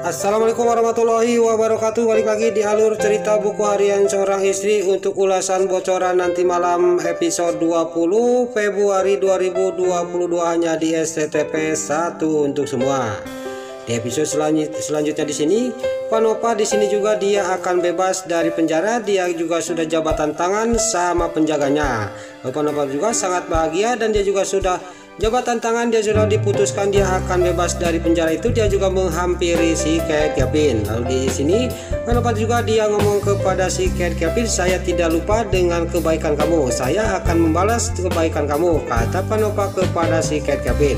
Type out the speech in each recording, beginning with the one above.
Assalamualaikum warahmatullahi wabarakatuh. Balik lagi di alur cerita buku harian seorang istri untuk ulasan bocoran nanti malam episode 20 Februari 2022 hanya di SCTV 1 untuk semua. Di episode selanjutnya di sini, Panova di sini juga dia akan bebas dari penjara. Dia juga sudah jabatan tangan sama penjaganya. Panova juga sangat bahagia dan dia juga sudah jabatan tangan, dia sudah diputuskan dia akan bebas dari penjara itu. Dia juga menghampiri si Kevin. Lalu di sini Panova juga dia ngomong kepada si Kevin, saya tidak lupa dengan kebaikan kamu, saya akan membalas kebaikan kamu, kata Panova kepada si Kevin.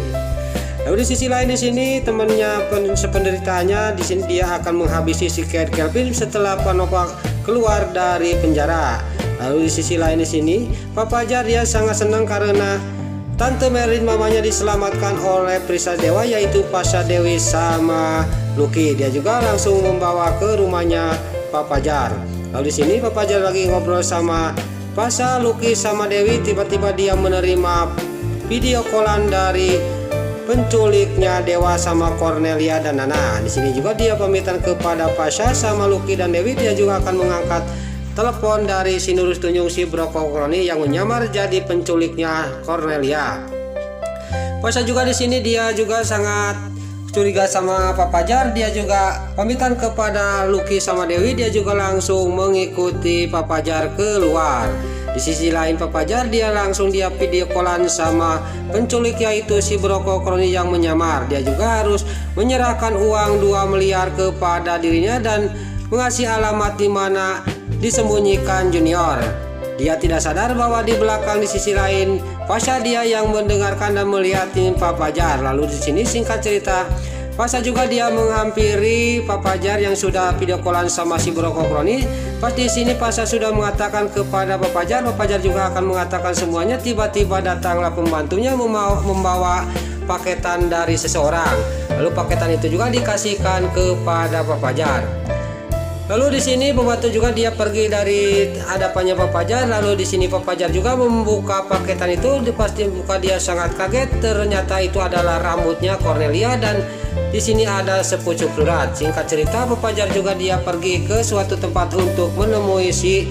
Lalu di sisi lain di sini temannya sependeritaannya di sini dia akan menghabisi si Kevin setelah Panova keluar dari penjara. Lalu di sisi lain di sini Papa Jar dia sangat senang karena Tante Merlin mamanya diselamatkan oleh Prisa Dewa, yaitu Pasha Dewi sama Lucky. Dia juga langsung membawa ke rumahnya Papa Jar. Lalu di sini Papa Jar lagi ngobrol sama Pasha, Lucky sama Dewi. Tiba-tiba dia menerima video callan dari penculiknya Dewa sama Cornelia dan Nana. Di sini juga dia pamitan kepada Pasha sama Lucky dan Dewi. Dia juga akan mengangkat telepon dari si Nurus Tunjung si Brokokroni yang menyamar jadi penculiknya Cornelia. Pasha juga di sini dia juga sangat curiga sama Papa Jar. Dia juga pamitan kepada Lucky sama Dewi. Dia juga langsung mengikuti Papa Jar keluar. Di sisi lain Papa Jar dia langsung dia video callan sama penculik yaitu si Brokokroni yang menyamar. Dia juga harus menyerahkan uang 2 miliar kepada dirinya dan mengasih alamat di mana disembunyikan Junior. Dia tidak sadar bahwa di belakang di sisi lain Pasha dia yang mendengarkan dan melihatin Papa Jar. Lalu di sini singkat cerita Pasha juga dia menghampiri Papa Jar yang sudah video callan sama si Brokokroni. Pas di sini Pasha sudah mengatakan kepada Papa Jar juga akan mengatakan semuanya. Tiba-tiba datanglah pembantunya membawa paketan dari seseorang. Lalu paketan itu juga dikasihkan kepada Papa Jar. Lalu di sini pembantu juga dia pergi dari hadapannya Papa Jar. Lalu di sini Papa Jar juga membuka paketan itu. Pasti buka dia sangat kaget. Ternyata itu adalah rambutnya Cornelia dan di sini ada sepucuk surat. Singkat cerita Papa Jar juga dia pergi ke suatu tempat untuk menemui si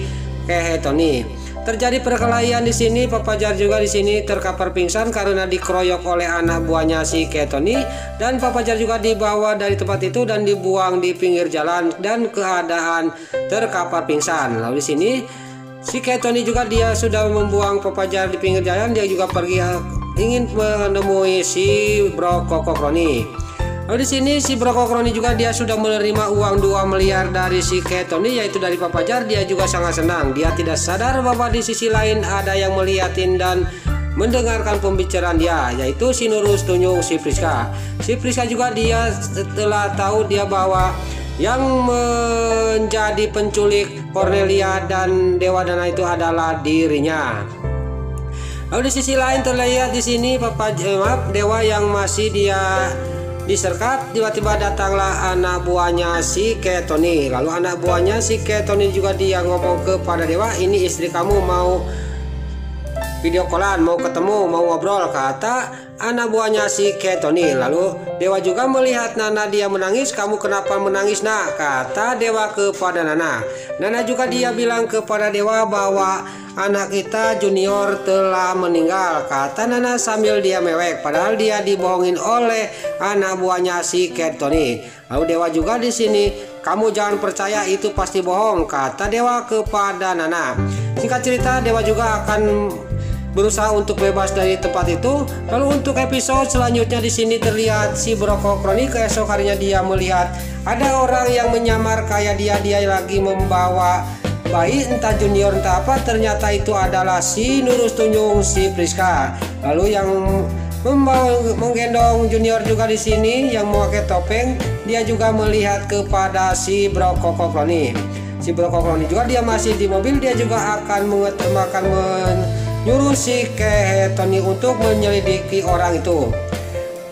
Tony. Terjadi perkelahian di sini. Papa Jar juga di sini terkapar pingsan karena dikeroyok oleh anak buahnya si Tony, dan Papa Jar juga dibawa dari tempat itu dan dibuang di pinggir jalan dan keadaan terkapar pingsan. Lalu di sini si Tony juga dia sudah membuang Papa Jar di pinggir jalan. Dia juga pergi ingin menemui si Brokokroni. Lalu di sini si Brokokroni juga dia sudah menerima uang 2 miliar dari si Tony yaitu dari Papa Jar. Dia juga sangat senang. Dia tidak sadar bahwa di sisi lain ada yang melihatin dan mendengarkan pembicaraan dia, yaitu si Nurus Tunjung si Priska. Si Priska juga dia setelah tahu dia bahwa yang menjadi penculik Cornelia dan Dewa Dana itu adalah dirinya. Lalu di sisi lain terlihat di sini Dewa yang masih dia disergap. Tiba-tiba datanglah anak buahnya si Tony. Lalu anak buahnya si Tony juga dia ngomong kepada Dewa, ini istri kamu mau video callan, mau ketemu, mau ngobrol, kata anak buahnya si Tony. Lalu Dewa juga melihat Nana dia menangis. Kamu kenapa menangis nak, kata Dewa kepada Nana. Nana juga dia bilang kepada Dewa bahwa anak kita Junior telah meninggal, kata Nana sambil dia mewek. Padahal dia dibohongin oleh anak buahnya si Tony. Lalu Dewa juga di sini, kamu jangan percaya itu pasti bohong, kata Dewa kepada Nana. Singkat cerita Dewa juga akan berusaha untuk bebas dari tempat itu. Lalu untuk episode selanjutnya di sini terlihat si Brokokroni keesok harinya dia melihat ada orang yang menyamar kayak dia lagi membawa bayi entah Junior entah apa. Ternyata itu adalah si Nurus Tunjung si Priska. Lalu yang menggendong Junior juga di sini yang memakai topeng, dia juga melihat kepada si Brokokroni. Si Brokokroni juga dia masih di mobil. Dia juga akan menyuruh si Tony untuk menyelidiki orang itu.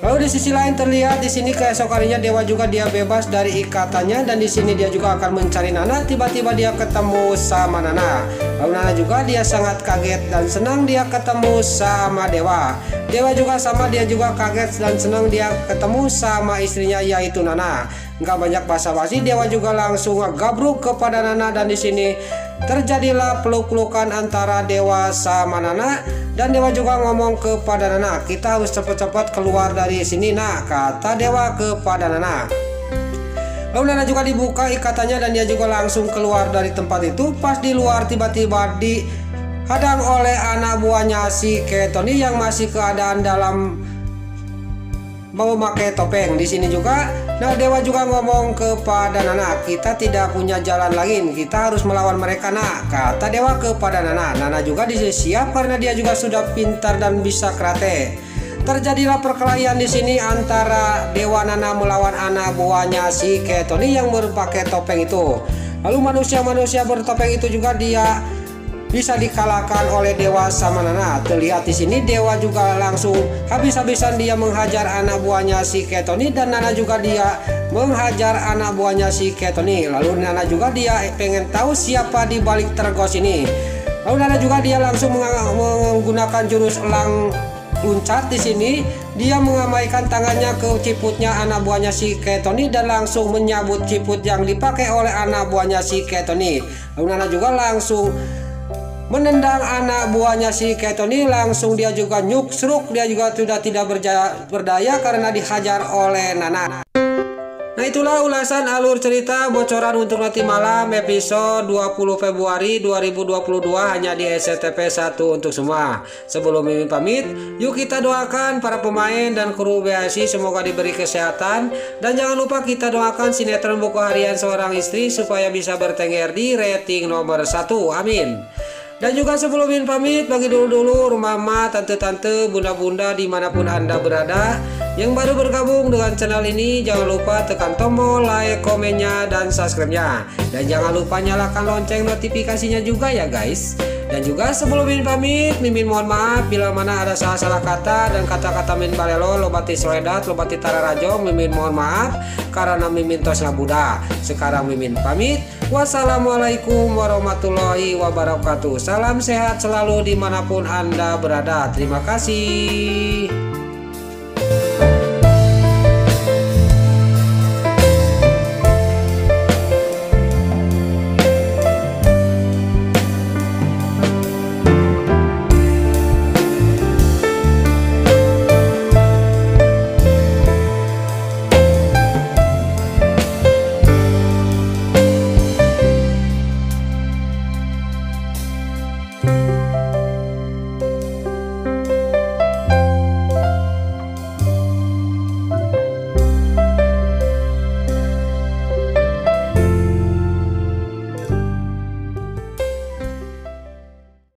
Lalu di sisi lain terlihat di sini keesok harinya Dewa juga dia bebas dari ikatannya dan di sini dia juga akan mencari Nana. Tiba-tiba dia ketemu sama Nana. Lalu Nana juga dia sangat kaget dan senang dia ketemu sama Dewa. Dewa juga sama dia juga kaget dan senang dia ketemu sama istrinya yaitu Nana. Nggak banyak basa-basi, Dewa juga langsung gabruk kepada Nana, dan di sini terjadilah peluk-pelukan antara Dewa sama Nana. Dan Dewa juga ngomong kepada Nana, kita harus cepat-cepat keluar dari sini nak, kata Dewa kepada Nana. Lalu Nana juga dibuka ikatannya dan dia juga langsung keluar dari tempat itu. Pas di luar tiba-tiba dihadang oleh anak buahnya si Ketoni yang masih keadaan dalam mau memakai topeng. Di sini juga, nah Dewa juga ngomong kepada Nana, kita tidak punya jalan lain, kita harus melawan mereka nak, kata Dewa kepada Nana. Nana juga siap karena dia juga sudah pintar dan bisa karate. Terjadilah perkelahian di sini antara Dewa Nana melawan anak buahnya si Ketoni yang berpakai topeng itu. Lalu manusia-manusia bertopeng itu juga dia bisa dikalahkan oleh Dewa sama Nana. Terlihat di sini Dewa juga langsung habis-habisan dia menghajar anak buahnya si Ketoni, dan Nana juga dia menghajar anak buahnya si Ketoni. Lalu Nana juga dia pengen tahu siapa di balik tergos ini. Lalu Nana juga dia langsung menggunakan jurus elang luncat. Di sini dia mengamaikan tangannya ke ciputnya anak buahnya si Ketoni dan langsung menyabut ciput yang dipakai oleh anak buahnya si Ketoni. Lalu Nana juga langsung menendang anak buahnya si Ketoni, langsung dia juga nyuksruk, dia juga sudah tidak berdaya karena dihajar oleh Nana. Nah itulah ulasan alur cerita bocoran untuk nanti malam episode 20 Februari 2022 hanya di SCTV 1 untuk semua. Sebelum Mimin pamit, yuk kita doakan para pemain dan kru BASI semoga diberi kesehatan, dan jangan lupa kita doakan sinetron Buku Harian Seorang Istri supaya bisa bertengger di rating nomor 1, amin. Dan juga sebelum Mimin pamit, bagi dulu mama, tante-tante, bunda-bunda dimanapun anda berada yang baru bergabung dengan channel ini, jangan lupa tekan tombol like, komennya, dan subscribe-nya. Dan jangan lupa nyalakan lonceng notifikasinya juga ya guys. Dan juga sebelum Mimin pamit, Mimin mohon maaf bila mana ada salah-salah kata dan kata-kata Mimin balelo, lobati soledat, lobati tararajong. Mimin mohon maaf karena Mimin tos ngabuda. Sekarang Mimin pamit. Wassalamualaikum warahmatullahi wabarakatuh. Salam sehat selalu dimanapun anda berada. Terima kasih.